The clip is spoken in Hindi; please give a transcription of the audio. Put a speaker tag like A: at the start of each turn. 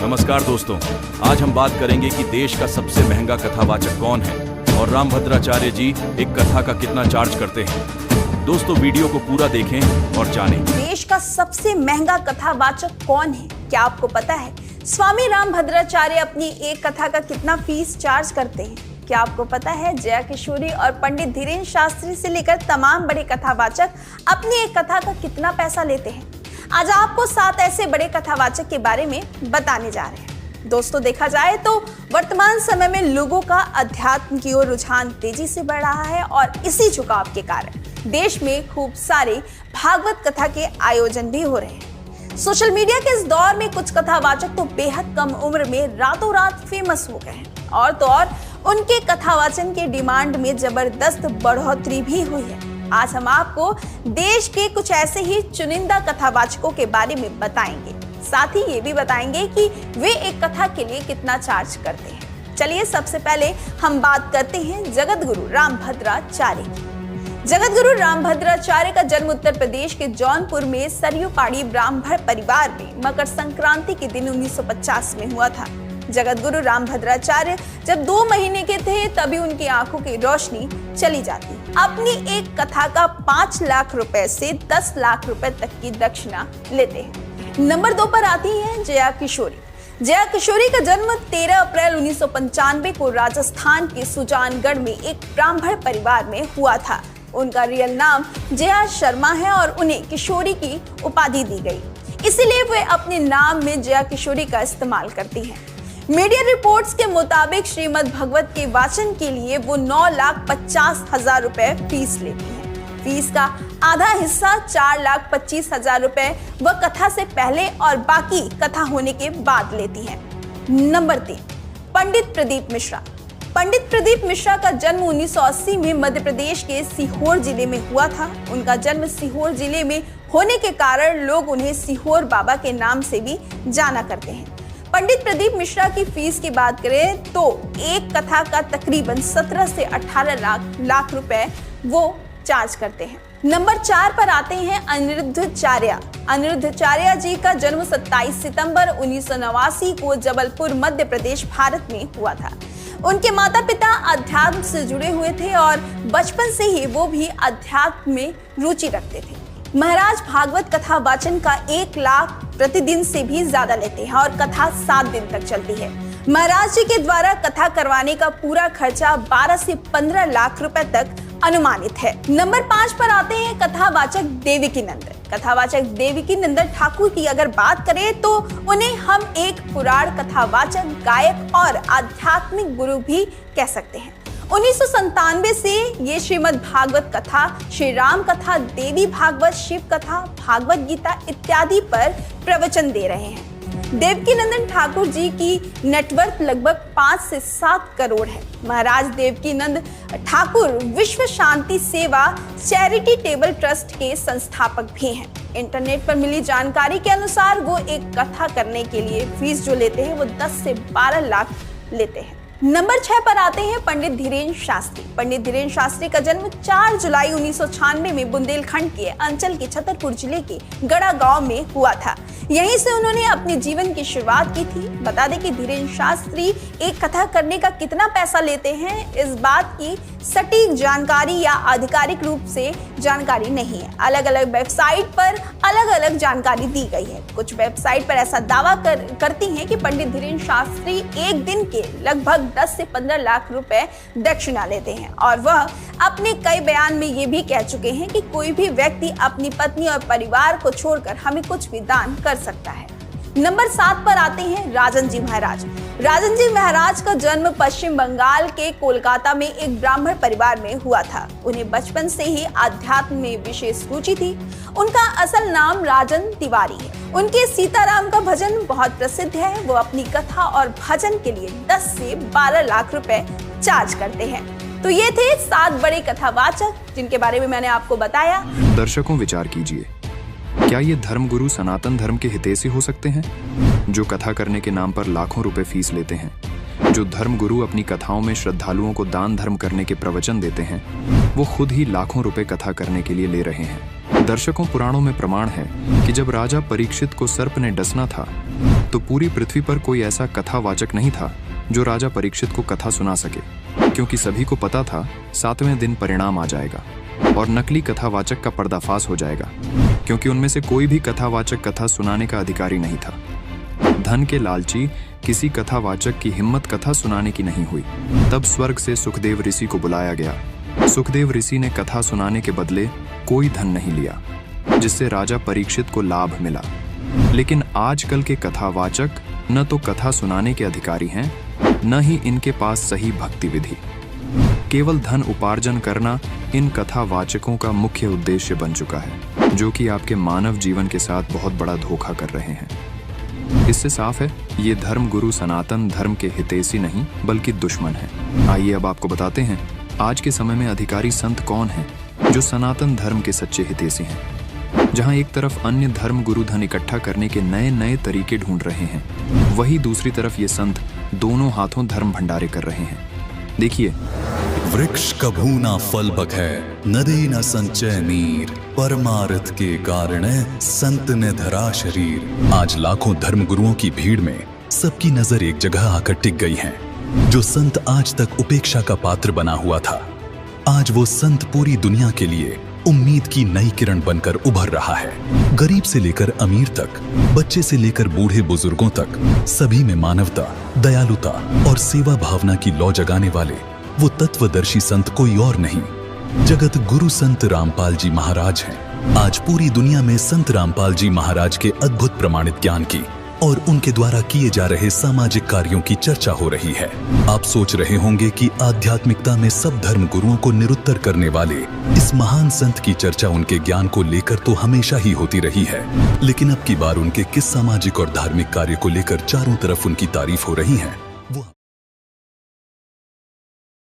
A: नमस्कार दोस्तों, आज हम बात करेंगे कि देश का सबसे महंगा कथावाचक कौन है और रामभद्राचार्य जी एक कथा का कितना चार्ज करते हैं। दोस्तों वीडियो को पूरा देखें और जानें।
B: देश का सबसे महंगा कथावाचक कौन है, क्या आपको पता है? स्वामी रामभद्राचार्य अपनी एक कथा का कितना फीस चार्ज करते हैं? क्या आपको पता है जया किशोरी और पंडित धीरेन्द्र शास्त्री से लेकर तमाम बड़े कथावाचक अपनी एक कथा का कितना पैसा लेते हैं? आज आपको 7 ऐसे बड़े कथावाचक के बारे में बताने जा रहे हैं। दोस्तों देखा जाए तो वर्तमान समय में लोगों का अध्यात्म की ओर रुझान तेजी से बढ़ रहा है और इसी झुकाव के कारण देश में खूब सारे भागवत कथा के आयोजन भी हो रहे हैं। सोशल मीडिया के इस दौर में कुछ कथावाचक तो बेहद कम उम्र में रातों रात फेमस हो गए हैं और तो और उनके कथावाचन के डिमांड में जबरदस्त बढ़ोतरी भी हुई है। आज हम आपको देश के कुछ ऐसे ही चुनिंदा कथावाचकों के बारे में बताएंगे, साथ ही ये भी बताएंगे कि वे एक कथा के लिए कितना चार्ज करते हैं। चलिए सबसे पहले हम बात करते हैं जगत गुरु रामभद्राचार्य की। जगत गुरु रामभद्राचार्य का जन्म उत्तर प्रदेश के जौनपुर में सरयू पाड़ी ब्राह्मण परिवार में मकर संक्रांति के दिन 1950 में हुआ था। जगत गुरु रामभद्राचार्य जब 2 महीने के थे तभी उनकी आंखों की रोशनी चली जाती। अपनी एक कथा का 5 लाख रुपए से 10 लाख रुपए तक की दक्षिणा लेते हैं। नंबर 2 पर आती है जया किशोरी। जया किशोरी का जन्म 13 अप्रैल 1995 को राजस्थान के सुजानगढ़ में एक ब्राह्मण परिवार में हुआ था। उनका रियल नाम जया शर्मा है और उन्हें किशोरी की उपाधि दी गई, इसीलिए वे अपने नाम में जया किशोरी का इस्तेमाल करती हैं। मीडिया रिपोर्ट्स के मुताबिक श्रीमद् भागवत के वाचन के लिए वो 9,50,000 रुपए फीस लेती हैं। फीस का आधा हिस्सा 4,25,000 रुपए वह कथा से पहले और बाकी कथा होने के बाद लेती हैं। नंबर 3, पंडित प्रदीप मिश्रा। पंडित प्रदीप मिश्रा का जन्म 1980 में मध्य प्रदेश के सीहोर जिले में हुआ था। उनका जन्म सीहोर जिले में होने के कारण लोग उन्हें सीहोर बाबा के नाम से भी जाना करते हैं। पंडित प्रदीप मिश्रा की फीस की बात करें तो एक कथा का तकरीबन 17 से 18 लाख रुपए वो चार्ज करते हैं। नंबर 4 पर आते हैं अनिरुद्धाचार्य। अनिरुद्धाचार्य जी का जन्म 27 सितंबर 1989 को जबलपुर मध्य प्रदेश भारत में हुआ था। उनके माता पिता अध्यात्म से जुड़े हुए थे और बचपन से ही वो भी अध्यात्म में रुचि रखते थे। महाराज भागवत कथा वाचन का 1 लाख प्रतिदिन से भी ज्यादा लेते हैं और कथा 7 दिन तक चलती है। महाराज जी के द्वारा कथा करवाने का पूरा खर्चा 12 से 15 लाख रुपए तक अनुमानित है। नंबर 5 पर आते हैं कथावाचक देवकीनंदन। कथावाचक देवकीनंदन ठाकुर की अगर बात करें तो उन्हें हम एक पुराण कथावाचक, गायक और आध्यात्मिक गुरु भी कह सकते हैं। 1997 से ये श्रीमद् भागवत कथा, श्री राम कथा, देवी भागवत, शिव कथा, भागवत गीता इत्यादि पर प्रवचन दे रहे हैं। देवकीनंदन ठाकुर जी की नेटवर्थ लगभग 5 से 7 करोड़ है। महाराज देवकीनंद ठाकुर विश्व शांति सेवा चैरिटेबल ट्रस्ट के संस्थापक भी हैं। इंटरनेट पर मिली जानकारी के अनुसार वो एक कथा करने के लिए फीस जो लेते हैं वो 10 से 12 लाख लेते हैं। नंबर 6 पर आते हैं पंडित धीरेन्द्र शास्त्री। पंडित धीरेन्द्र शास्त्री का जन्म 4 जुलाई 1996 में बुंदेलखंड के अंचल के छतरपुर जिले के गड़ा गांव में हुआ था। यहीं से उन्होंने अपने जीवन की शुरुआत की थी। बता दें कि धीरेन्द्र शास्त्री एक कथा करने का कितना पैसा लेते हैं, इस बात की सटीक जानकारी या आधिकारिक रूप से जानकारी नहीं है। अलग अलग वेबसाइट पर अलग अलग जानकारी दी गई है। कुछ वेबसाइट पर ऐसा दावा करती हैं कि पंडित धीरेन्द्र शास्त्री एक दिन के लगभग 10 से 15 लाख रुपए दक्षिणा लेते हैं और वह अपने कई बयान में ये भी कह चुके हैं कि कोई भी व्यक्ति अपनी पत्नी और परिवार को छोड़कर हमें कुछ भी दान कर सकता है। नंबर 7 पर आते हैं राजन जी महाराज। राजन जी महाराज का जन्म पश्चिम बंगाल के कोलकाता में एक ब्राह्मण परिवार में हुआ था। उन्हें बचपन से ही आध्यात्म में विशेष रुचि थी। उनका असल नाम राजन तिवारी है। उनके सीताराम का भजन बहुत प्रसिद्ध है। वो अपनी कथा और भजन के लिए 10 से 12 लाख रुपए चार्ज करते हैं। तो ये थे 7 बड़े कथावाचक जिनके बारे में मैंने आपको बताया।
C: दर्शकों विचार कीजिए, क्या ये धर्मगुरु सनातन धर्म के हितैषी हो सकते हैं, जो कथा करने के नाम पर लाखों रुपए फीस लेते हैं? जो धर्मगुरु अपनी कथाओं में श्रद्धालुओं को दान धर्म करने के प्रवचन देते हैं, वो खुद ही लाखों रुपए कथा करने के लिए ले रहे हैं। दर्शकों, पुराणों में प्रमाण है कि जब राजा परीक्षित को सर्प ने डसना था तो पूरी पृथ्वी पर कोई ऐसा कथावाचक नहीं था जो राजा परीक्षित को कथा सुना सके, क्योंकि सभी को पता था 7वें दिन परिणाम आ जाएगा और नकली कथावाचक का पर्दाफाश हो जाएगा, क्योंकि उनमें से कोई भी कथावाचक कथा सुनाने का अधिकारी नहीं था। धन के लालची किसी कथावाचक की हिम्मत कथा सुनाने की नहीं हुई। तब स्वर्ग से सुखदेव ऋषि को बुलाया गया। सुखदेव ऋषि ने कथा सुनाने के बदले कोई धन नहीं लिया, जिससे राजा परीक्षित को लाभ मिला। लेकिन आजकल के कथावाचक न तो कथा सुनाने के अधिकारी हैं, न ही इनके पास सही भक्ति विधि। केवल धन उपार्जन करना इन कथावाचकों का मुख्य उद्देश्य बन चुका है, जो कि आपके मानव जीवन के साथ बहुत बड़ा धोखा कर रहे हैं। इससे साफ है, ये धर्म गुरु सनातन धर्म के हितैषी नहीं बल्कि दुश्मन है। आइए अब आपको बताते हैं आज के समय में अधिकारी संत कौन हैं जो सनातन धर्म के सच्चे हितैषी हैं। जहां एक तरफ अन्य धर्म गुरु धन इकट्ठा करने के नए नए तरीके ढूंढ रहे हैं, वहीं दूसरी तरफ ये संत दोनों हाथों धर्म भंडारे कर रहे हैं। देखिए,
D: वृक्ष कभू ना फल बखै, नदी न संचय नीर, परमार्थ के कारण संत ने धरा शरीर। आज लाखों धर्म गुरुओं की भीड़ में सबकी नजर एक जगह आकर टिक गई है। जो संत आज तक उपेक्षा का पात्र बना हुआ था, आज वो संत पूरी दुनिया के लिए उम्मीद की नई किरण बनकर उभर रहा है। गरीब से लेकर अमीर तक, बच्चे से लेकर बूढ़े बुजुर्गों तक, सभी में मानवता, दयालुता और सेवा भावना की लौ जगाने वाले वो तत्वदर्शी संत कोई और नहीं, जगत गुरु संत रामपाल जी महाराज हैं। आज पूरी दुनिया में संत रामपाल जी महाराज के अद्भुत प्रमाणित ज्ञान की और उनके द्वारा किए जा रहे सामाजिक कार्यों की चर्चा हो रही है। आप सोच रहे होंगे कि आध्यात्मिकता में सब धर्म गुरुओं को निरुत्तर करने वाले इस महान संत की चर्चा उनके ज्ञान को लेकर तो हमेशा ही होती रही है, लेकिन अब की बार उनके किस सामाजिक और धार्मिक कार्य को लेकर चारों तरफ उनकी तारीफ हो रही है, वो